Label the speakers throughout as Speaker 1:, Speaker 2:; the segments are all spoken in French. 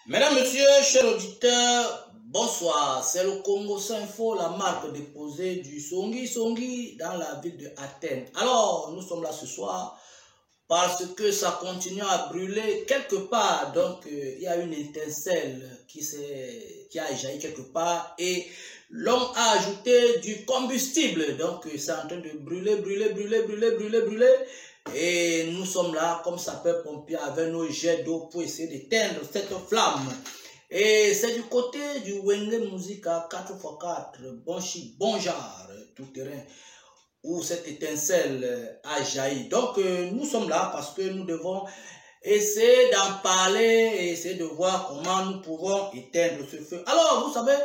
Speaker 1: Mesdames, Messieurs, chers auditeurs, bonsoir. C'est le Congo Info, la marque déposée du Songi Songi dans la ville de Athènes. Alors, nous sommes là ce soir parce que ça continue à brûler quelque part. Donc, il y a une étincelle qui a jailli quelque part et l'homme a ajouté du combustible. Donc, c'est en train de brûler. Et nous sommes là comme sapeurs-pompiers avec nos jets d'eau pour essayer d'éteindre cette flamme. Et c'est du côté du Wenge Musica 4x4, bon genre, tout terrain, où cette étincelle a jailli. Donc nous sommes là parce que nous devons essayer d'en parler et essayer de voir comment nous pouvons éteindre ce feu. Alors, vous savez,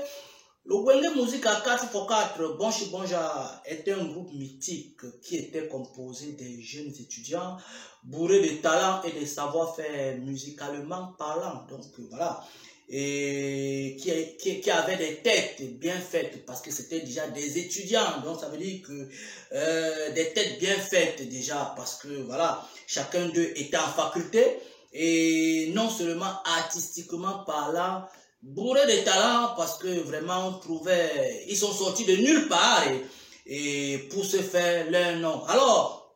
Speaker 1: le Wenge Musica 4x4, Bonja, est un groupe mythique qui était composé des jeunes étudiants bourrés de talent et de savoir-faire musicalement parlant. Donc voilà. Et qui avaient des têtes bien faites parce que c'était déjà des étudiants. Donc ça veut dire que des têtes bien faites déjà parce que voilà, chacun d'eux était en faculté et non seulement artistiquement parlant, bourré de talent parce que vraiment on trouvait, ils sont sortis de nulle part et pour se faire leur nom. Alors,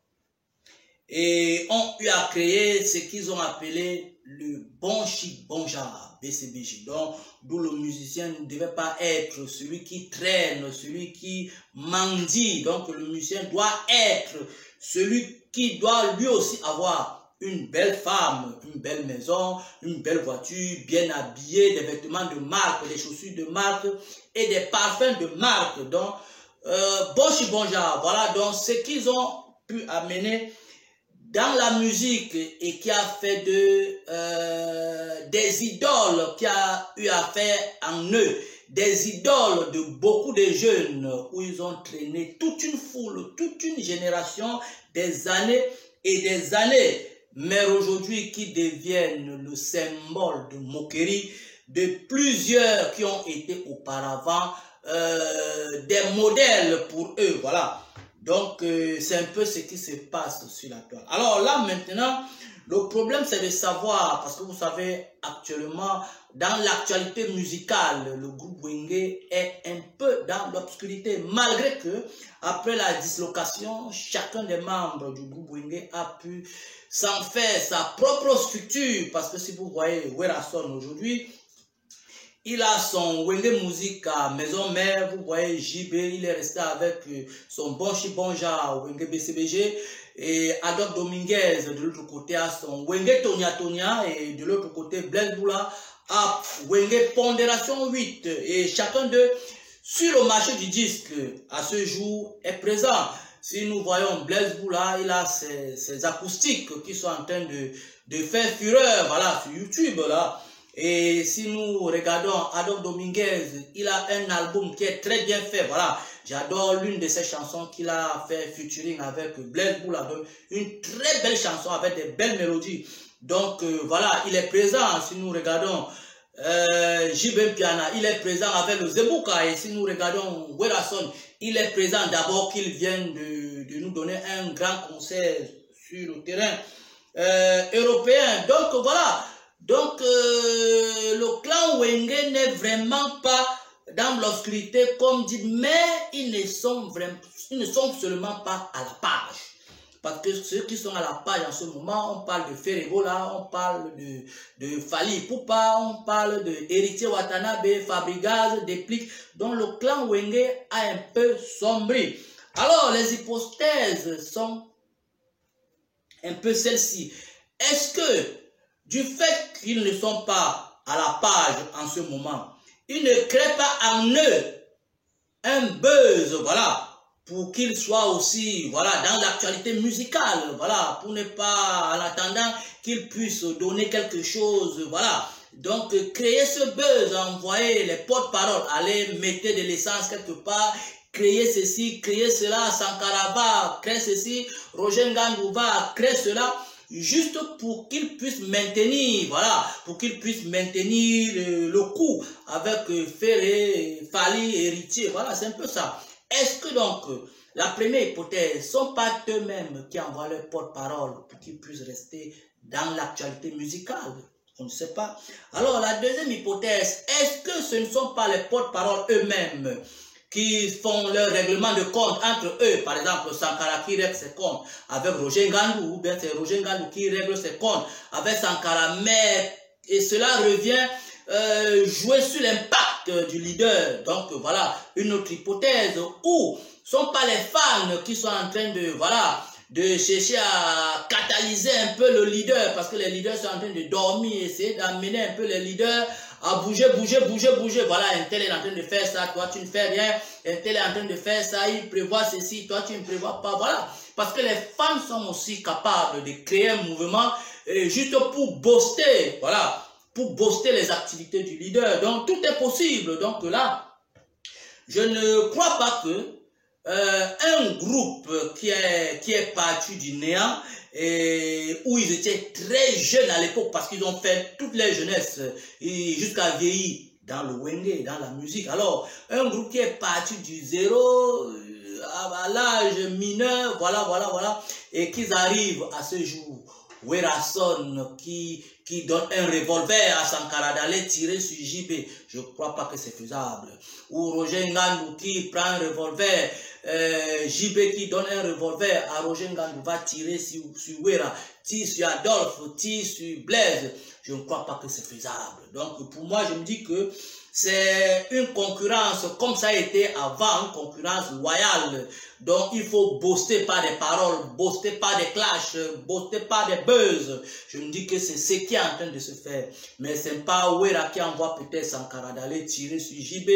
Speaker 1: et ont eu à créer ce qu'ils ont appelé le Bonja, BCBG. Donc, d'où le musicien ne devait pas être celui qui traîne, celui qui mendie. Donc, le musicien doit être celui qui doit lui aussi avoir une belle femme, une belle maison, une belle voiture, bien habillée, des vêtements de marque, des chaussures de marque et des parfums de marque. Donc, Bonja, voilà donc ce qu'ils ont pu amener dans la musique et qui a fait des idoles, qui a eu à faire en eux, des idoles de beaucoup de jeunes où ils ont traîné toute une foule, toute une génération, des années et des années, mais aujourd'hui qui deviennent le symbole de moquerie de plusieurs qui ont été auparavant des modèles pour eux, voilà. Donc, c'est un peu ce qui se passe sur la toile. Alors là, maintenant, le problème, c'est de savoir, parce que vous savez, actuellement, dans l'actualité musicale, le groupe Wenge est un peu dans l'obscurité, malgré que, après la dislocation, chacun des membres du groupe Wenge a pu s'en faire sa propre structure, parce que si vous voyez Werason aujourd'hui, il a son Wenge Musica maison mère, vous voyez JB, il est resté avec son Bonja Wenge BCBG et Adolphe Dominguez de l'autre côté a son Wenge Tonia et de l'autre côté Blaise Boula a Wenge Pondération 8 et chacun d'eux sur le marché du disque à ce jour est présent. Si nous voyons Blaise Boula, il a ses acoustiques qui sont en train de faire fureur, voilà, sur YouTube là. Et si nous regardons Adolphe Dominguez, il a un album qui est très bien fait, voilà. J'adore l'une de ses chansons qu'il a fait featuring avec Blaise Boula, une très belle chanson avec des belles mélodies. Donc voilà, il est présent. Si nous regardons Jibem Piana, il est présent avec le Zebouka. Et si nous regardons Werason, il est présent d'abord qu'il vient de nous donner un grand concert sur le terrain européen. Donc voilà. Donc, le clan Wenge n'est vraiment pas dans l'obscurité comme dit, mais ils ne sont seulement pas à la page. Parce que ceux qui sont à la page en ce moment, on parle de Ferregola, on parle de Fali Poupa, on parle de Héritier Watanabe, Fabregas, Déplique, dont le clan Wenge a un peu sombré. Alors, les hypothèses sont un peu celles-ci. Est-ce que du fait qu'ils ne sont pas à la page en ce moment, ils ne créent pas en eux un buzz, voilà, pour qu'ils soient aussi, voilà, dans l'actualité musicale, voilà, pour ne pas, en attendant qu'ils puissent donner quelque chose, voilà. Donc, créer ce buzz, envoyer les porte-paroles, aller mettre de l'essence quelque part, créer ceci, créer cela, Sankaraba, créer ceci, Roger Ngandouva, créer cela, juste pour qu'ils puissent maintenir, voilà, pour qu'ils puissent maintenir le coup avec Ferré, Fali, Héritier, voilà, c'est un peu ça. Est-ce que donc, la première hypothèse, ne sont pas eux-mêmes qui envoient leur porte-parole pour qu'ils puissent rester dans l'actualité musicale? On ne sait pas. Alors, la deuxième hypothèse, est-ce que ce ne sont pas les porte-paroles eux-mêmes qui font leur règlement de compte entre eux? Par exemple, Sankara qui règle ses comptes avec Roger Ngandou, ou bien c'est Roger Ngandou qui règle ses comptes avec Sankara, mais et cela revient jouer sur l'impact du leader. Donc voilà, une autre hypothèse où ce ne sont pas les fans qui sont en train de, voilà, de chercher à catalyser un peu le leader, parce que les leaders sont en train de dormir, essayer d'amener un peu les leaders à bouger. Voilà, un tel est en train de faire ça, toi tu ne fais rien, un tel est en train de faire ça, il prévoit ceci, toi tu ne prévois pas, voilà. Parce que les fans sont aussi capables de créer un mouvement juste pour booster, voilà, pour booster les activités du leader. Donc tout est possible. Donc là, je ne crois pas que un groupe qui est parti du néant et où ils étaient très jeunes à l'époque parce qu'ils ont fait toute leur jeunesse jusqu'à vieillir dans le wenge, dans la musique. Alors, un groupe qui est parti du zéro à l'âge mineur, voilà, et qu'ils arrivent à ce jour. Werason qui donne un revolver à Sankara d'aller tirer sur JB, je ne crois pas que c'est faisable. Ou Roger Ngandou qui prend un revolver, JB qui donne un revolver à Roger Ngandou, va tirer sur Wera, tire sur Adolphe, tire sur Blaise, je ne crois pas que c'est faisable. Donc pour moi, je me dis que c'est une concurrence comme ça a été avant, une concurrence loyale. Donc il faut booster par des paroles, booster par des clashs, booster par des buzz. Je me dis que c'est ce qui est en train de se faire. Mais ce n'est pas Wera qui envoie peut-être Sankara d'aller tirer sur JB,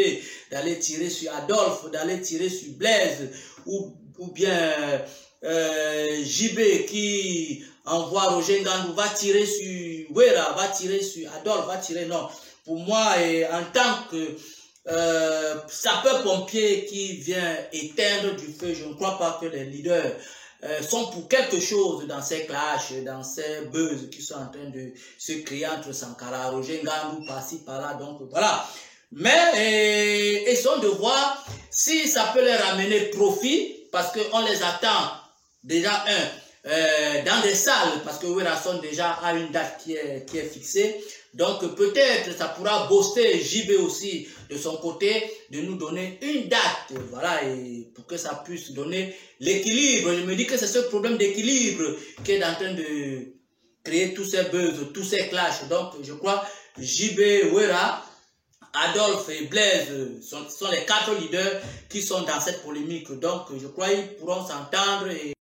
Speaker 1: d'aller tirer sur Adolphe, d'aller tirer sur Blaise, ou bien JB qui envoie Roger Ngandou, va tirer sur Wera, va tirer sur Adolphe, va tirer, non. Pour moi, en tant que sapeur-pompier qui vient éteindre du feu, je ne crois pas que les leaders sont pour quelque chose dans ces clashs, dans ces buzz qui sont en train de se créer entre Sankara, Roger Ngandou, par-ci, par-là. Donc voilà. Mais essayons de voir si ça peut leur amener profit, parce qu'on les attend déjà dans des salles, parce que Werason déjà a une date qui est fixée. Donc peut-être ça pourra booster JB aussi de son côté, de nous donner une date, voilà, et pour que ça puisse donner l'équilibre. Je me dis que c'est ce problème d'équilibre qui est en train de créer tous ces buzz, tous ces clashs. Donc je crois JB, Wera, Adolphe et Blaise sont les 4 leaders qui sont dans cette polémique. Donc je crois qu'ils pourront s'entendre et